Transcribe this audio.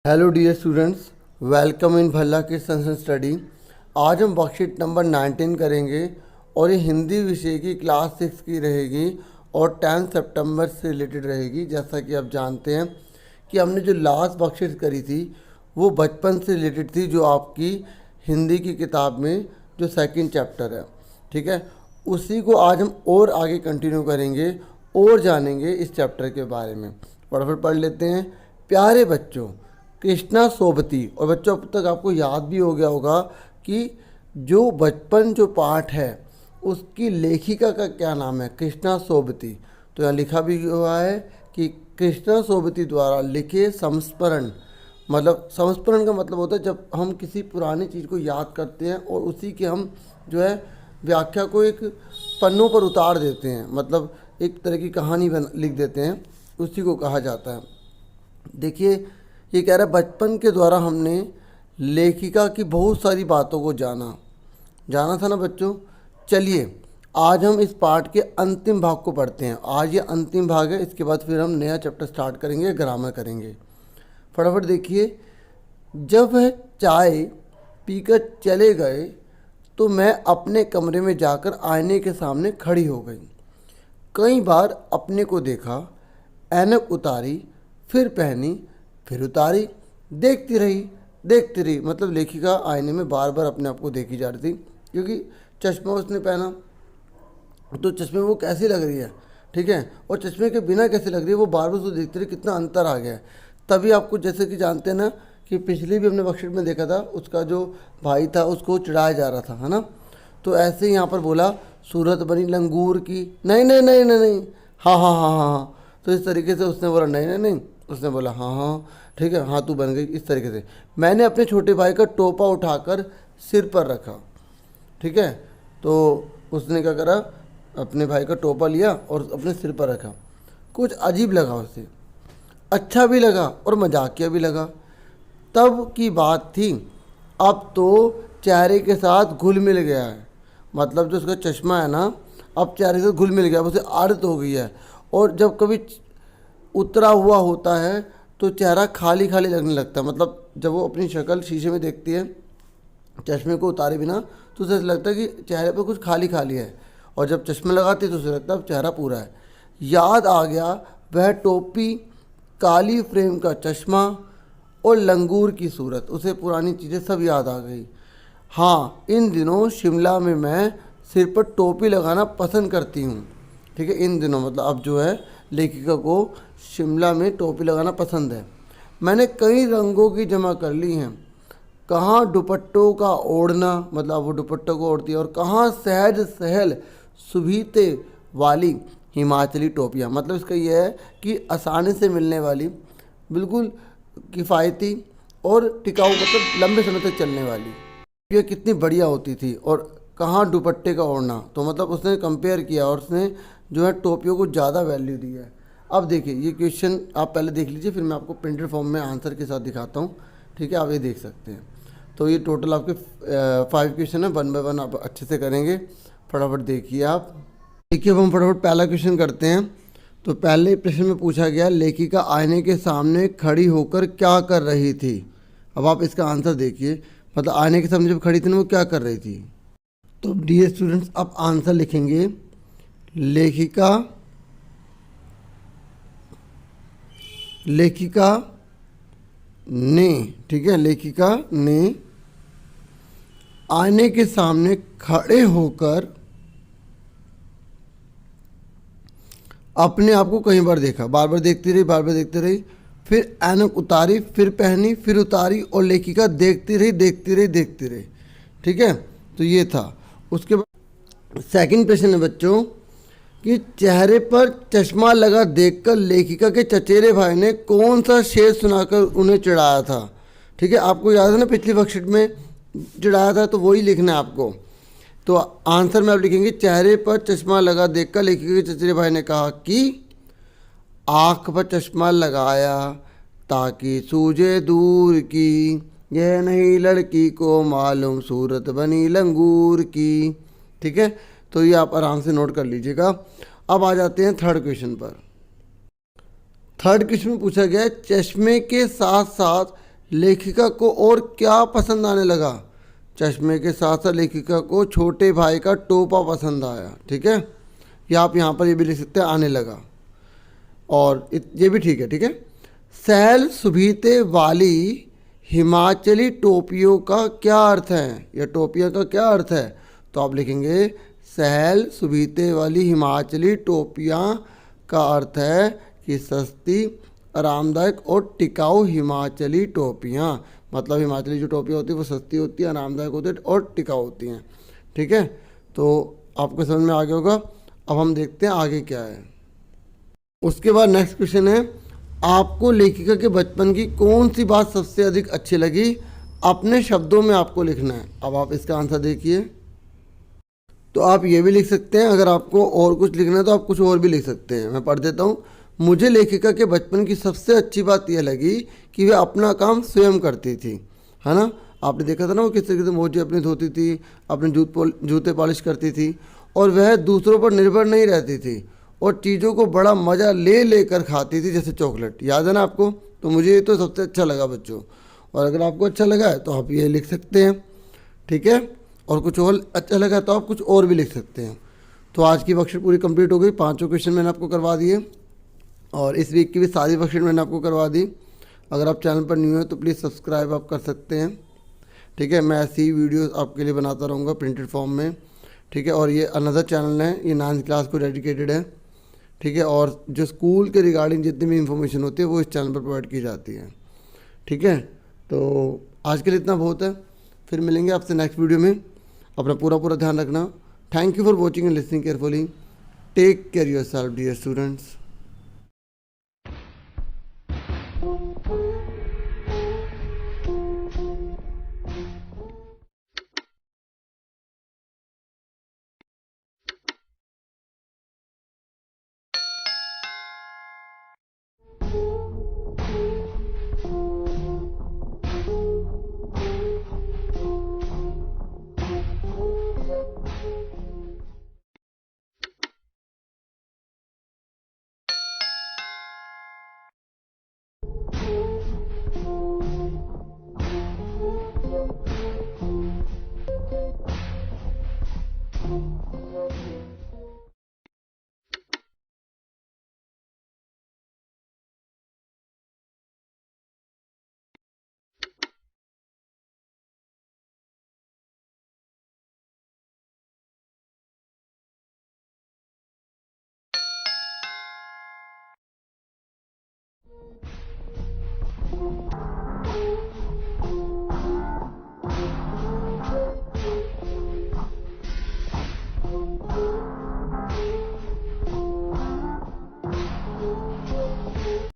Hello dear students, welcome in Bhalla के संसन study. आज हम वर्कशीट नंबर 19 करेंगे और ये हिंदी विषय की क्लास 6 की रहेगी और 10 सितंबर से रिलेटेड रहेगी। जैसा कि आप जानते हैं कि हमने जो लास्ट वर्कशीट करी थी वो बचपन से रिलेटेड थी, जो आपकी हिंदी की किताब में जो सेकंड चैप्टर है, ठीक है, उसी को आज हम और आगे कंटिन्यू करेंगे और जानेंगे इस चैप्टर के बारे में। फटाफट पढ़ लेते हैं। प्यारे बच्चों, कृष्णा सोबती। और बच्चों, अब तक आपको याद भी हो गया होगा कि जो बचपन जो पाठ है उसकी लेखिका का क्या नाम है, कृष्णा सोबती। तो यहाँ लिखा भी हुआ है कि कृष्णा सोबती द्वारा लिखे संस्मरण। मतलब संस्मरण का मतलब होता है जब हम किसी पुरानी चीज़ को याद करते हैं और उसी के हम जो है व्याख्या को एक पन्नों पर उतार देते हैं, मतलब एक तरह की कहानी लिख देते हैं, उसी को कहा जाता है। देखिए, ये कह रहा है बचपन के द्वारा हमने लेखिका की बहुत सारी बातों को जाना था ना बच्चों। चलिए आज हम इस पाठ के अंतिम भाग को पढ़ते हैं। आज ये अंतिम भाग है, इसके बाद फिर हम नया चैप्टर स्टार्ट करेंगे, ग्रामर करेंगे। फटाफट देखिए। जब वह चाय पीकर चले गए तो मैं अपने कमरे में जाकर आईने के सामने खड़ी हो गई। कई बार अपने को देखा, ऐनक उतारी, फिर पहनी, फिर उतारी, देखती रही। मतलब लेखिका आईने में बार बार अपने आप को देखी जा रही थी, क्योंकि चश्मा उसने पहना तो चश्मे में वो कैसी लग रही है, ठीक है, और चश्मे के बिना कैसी लग रही है, वो बार बार उसको देखती रही। कितना अंतर आ गया है। तभी आपको, जैसे कि जानते हैं ना कि पिछली भी हमने वर्कशीट में देखा था, उसका जो भाई था उसको चिढ़ाया जा रहा था, है ना। तो ऐसे ही यहाँ पर बोला सूरत बनी लंगूर की, नहीं नहीं नहीं नहीं नहीं, हाँ हाँ हाँ हाँ हाँ। तो इस तरीके से उसने बोला नहीं नहीं नहीं, उसने बोला हाँ हाँ ठीक है, हाँ तू बन गई। इस तरीके से मैंने अपने छोटे भाई का टोपा उठाकर सिर पर रखा, ठीक है। तो उसने क्या करा, अपने भाई का टोपा लिया और अपने सिर पर रखा। कुछ अजीब लगा उसे, अच्छा भी लगा और मजाकिया भी लगा। तब की बात थी, अब तो चेहरे के साथ घुल मिल गया है। मतलब जो उसका चश्मा है ना, अब चेहरे से घुल मिल गया, उसे आदत हो गई है। और जब कभी उतरा हुआ होता है तो चेहरा खाली खाली लगने लगता है। मतलब जब वो अपनी शक्ल शीशे में देखती है चश्मे को उतारे बिना, तो उसे लगता है कि चेहरे पर कुछ खाली खाली है, और जब चश्मा लगाती है तो उसे लगता है अब चेहरा पूरा है। याद आ गया वह टोपी, काली फ्रेम का चश्मा और लंगूर की सूरत। उसे पुरानी चीज़ें सब याद आ गई। हाँ, इन दिनों शिमला में मैं सिर पर टोपी लगाना पसंद करती हूँ, ठीक है। इन दिनों मतलब अब जो है लेखिका को शिमला में टोपी लगाना पसंद है। मैंने कई रंगों की जमा कर ली हैं। कहाँ दुपट्टों का ओढ़ना, मतलब वो दुपट्टों को ओढ़ती है, और कहाँ सहज सहल सुभीते वाली हिमाचली टोपियाँ। मतलब इसका यह है कि आसानी से मिलने वाली, बिल्कुल किफ़ायती और टिकाऊ, मतलब लंबे समय तक चलने वाली ये कितनी बढ़िया होती थी। और कहाँ दुपट्टे का ओढ़ना, तो मतलब उसने कंपेयर किया और उसने जो है टोपियों को ज़्यादा वैल्यू दी है। अब देखिए ये क्वेश्चन आप पहले देख लीजिए, फिर मैं आपको प्रिंटेड फॉर्म में आंसर के साथ दिखाता हूँ, ठीक है। आप ये देख सकते हैं। तो ये टोटल आपके 5 क्वेश्चन है, 1 बाय 1 आप अच्छे से करेंगे। फटाफट देखिए आप। देखिए अब हम फटाफट पहला क्वेश्चन करते हैं। तो पहले प्रश्न में पूछा गया, लेखिका आईने के सामने खड़ी होकर क्या कर रही थी। अब आप इसका आंसर देखिए, मतलब आईने के सामने जब खड़ी थी ना, वो क्या कर रही थी। तो डियर स्टूडेंट्स, आप आंसर लिखेंगे लेखिका ने, ठीक है, लेखिका ने आईने के सामने खड़े होकर अपने आप को कई बार देखा, बार बार देखती रही, फिर ऐनक उतारी, फिर पहनी, फिर उतारी, और लेखिका देखती रही, ठीक है। तो ये था। उसके बाद सेकंड प्रश्न है बच्चों कि चेहरे पर चश्मा लगा देखकर लेखिका के चचेरे भाई ने कौन सा शेर सुनाकर उन्हें चिढ़ाया था, ठीक है। आपको याद है ना पिछली वर्कशीट में चिढ़ाया था, तो वही लिखना है आपको। तो आंसर में आप लिखेंगे, चेहरे पर चश्मा लगा देखकर लेखिका के चचेरे भाई ने कहा कि आँख पर चश्मा लगाया ताकि सूझे दूर की, यह नहीं लड़की को मालूम सूरत बनी लंगूर की, ठीक है। तो ये आप आराम से नोट कर लीजिएगा। अब आ जाते हैं थर्ड क्वेश्चन पर। थर्ड क्वेश्चन में पूछा गया है, चश्मे के साथ साथ लेखिका को और क्या पसंद आने लगा? चश्मे के साथ साथ लेखिका को छोटे भाई का टोपा पसंद आया। ठीक है, या आप यहाँ पर ये भी लिख सकते हैं आने लगा, और ये भी ठीक है। ठीक है, सैल सुभीते वाली हिमाचली टोपियों का क्या अर्थ है, या टोपियों का क्या अर्थ है? तो आप लिखेंगे सैल सुभीते वाली हिमाचली टोपियाँ का अर्थ है कि सस्ती, आरामदायक और टिकाऊ हिमाचली टोपियाँ। मतलब हिमाचली जो टोपियाँ होती है वो सस्ती होती है, आरामदायक होती है और टिकाऊ होती हैं। ठीक है, तो आपको समझ में आ गया होगा। अब हम देखते हैं आगे क्या है। उसके बाद नेक्स्ट क्वेश्चन है, आपको लेखिका के बचपन की कौन सी बात सबसे अधिक अच्छी लगी? अपने शब्दों में आपको लिखना है। अब आप इसका आंसर देखिए। तो आप ये भी लिख सकते हैं, अगर आपको और कुछ लिखना है तो आप कुछ और भी लिख सकते हैं। मैं पढ़ देता हूँ। मुझे लेखिका के बचपन की सबसे अच्छी बात यह लगी कि वह अपना काम स्वयं करती थी, है ना। आपने देखा था ना वो किस तरीके से मोजे अपनी धोती थी, अपने जूते पॉलिश करती थी, और वह दूसरों पर निर्भर नहीं रहती थी, और चीज़ों को बड़ा मज़ा ले लेकर खाती थी, जैसे चॉकलेट। याद है ना आपको? तो मुझे ये तो सबसे अच्छा लगा बच्चों। और अगर आपको अच्छा लगा है तो आप ये लिख सकते हैं। ठीक है, और कुछ और अच्छा लगा तो आप कुछ और भी लिख सकते हैं। तो आज की वर्कशीट पूरी कंप्लीट हो गई। 5 क्वेश्चन मैंने आपको करवा दिए, और इस वीक की भी सारी वर्कशीट मैंने आपको करवा दी। अगर आप चैनल पर न्यू हैं तो प्लीज़ सब्सक्राइब आप कर सकते हैं। ठीक है, मैं ऐसी ही वीडियोस आपके लिए बनाता रहूँगा प्रिंटेड फॉर्म में। ठीक है, और ये अनदर चैनल है, ये 9th क्लास को डेडिकेटेड है। ठीक है, और जो स्कूल के रिगार्डिंग जितनी भी इंफॉर्मेशन होती है वो इस चैनल पर प्रोवाइड की जाती है। ठीक है, तो आज के लिए इतना बहुत है। फिर मिलेंगे आपसे नेक्स्ट वीडियो में। अपना पूरा ध्यान रखना। Thank you for watching and listening carefully. Take care your self dear students.